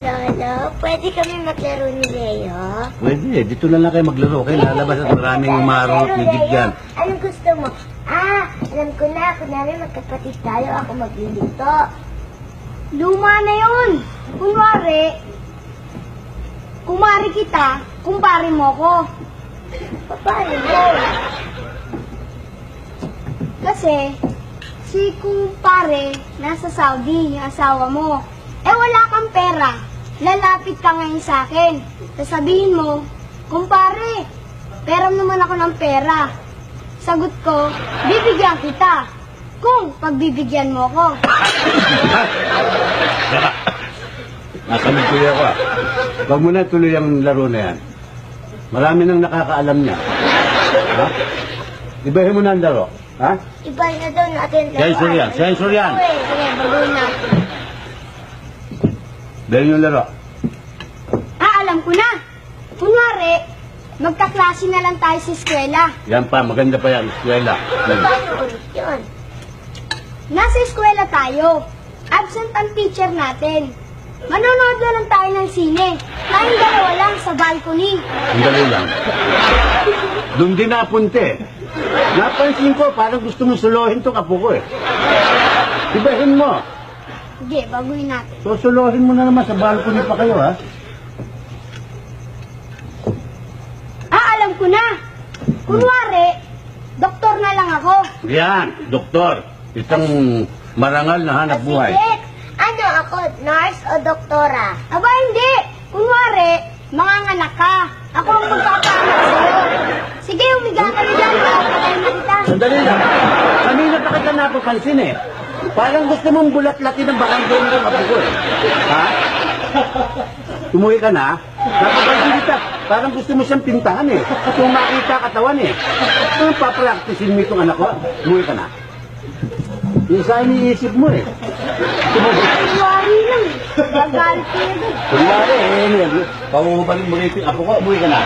Lolo, pwede kami maglaro ni Leo? Pwede, dito lang kayo maglaro. Kayo lalabas at maraming marot ni Gigyan. Anong gusto mo? Alam ko na. Kunwari magkapatid tayo. Ako magluluto. Luma na yun. Kumari kita, kumpare mo ko. Paano mo? Kasi, si kumpare nasa Saudi, yung asawa mo. Wala kang pera. Lalapit ka ngayon sa akin. Sasabihin mo, kumpare, peram naman ako ng pera. Sagot ko, bibigyan kita. Kung pagbibigyan mo ko. Nakamig tuloy ako ah. Huwag mo na tuloy ang laro na yan. Marami nang nakakaalam niya. Ha? Ibahin mo na ang laro. Ha? Iba na daw natin. Sensor yan. Sige, baguhin natin. Dahil yung laro. Alam ko na. Kunwari, magkaklase na lang tayo sa eskwela. Yan pa, maganda pa yan. Eskwela. Paano ulit yun? Nasa eskwela tayo. Absent ang teacher natin. Manonood na lang tayo ng sine. Tayong dalawa lang sa balcony. Ang dali lang. Doon din napunte. Napansin ko, parang gusto mo suluhin to apo ko eh. Ibahin mo. Sige, baguhin natin. Susuluhin mo na naman sa balcony pa kayo ha. Alam ko na. Kunwari, doktor na lang ako. Yan, doktor. Isang marangal na hanap buhay. Sige. Ano ako? Nurse o doktora? Aba, hindi. Kunwari, manganganak ka. Ako ang magpapaanak sa'yo. Sige, umiga ka na dyan. Papatayin na kita. Sandali lang. Kanina pa kita napapansin eh. Parang gusto mong bulat-latin ng barangay ng apo ko eh. Ha? Umuwi ka na? Napapansin kita. Parang gusto mo siyang pintahan eh. Kung makita katawan eh. Anong papraktisin mo itong anak ko? Umuwi ka na? Yung sa iniisip mo eh. Kunwari lang. Gagalit ka na doon. Kunwari eh. Pauubalin mo rito yung apo ko. Umuwi ka na.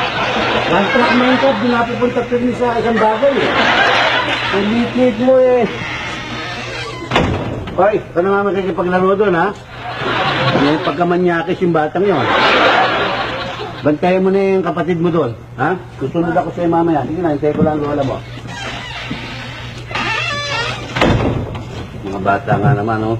One-track mind ka. Di napupunta pa rin sa isang bagay eh. Ulit mo eh. Hoy, ito na nga makikipaglaro doon ha. Yung pagkamanyakis yung batang yun. Bantayan mo na yung kapatid mo doon. Ha? Susunod ako sa'yo mamaya. Sige na, hintay ko lang ang lola mo. Mga bata nga naman, oh.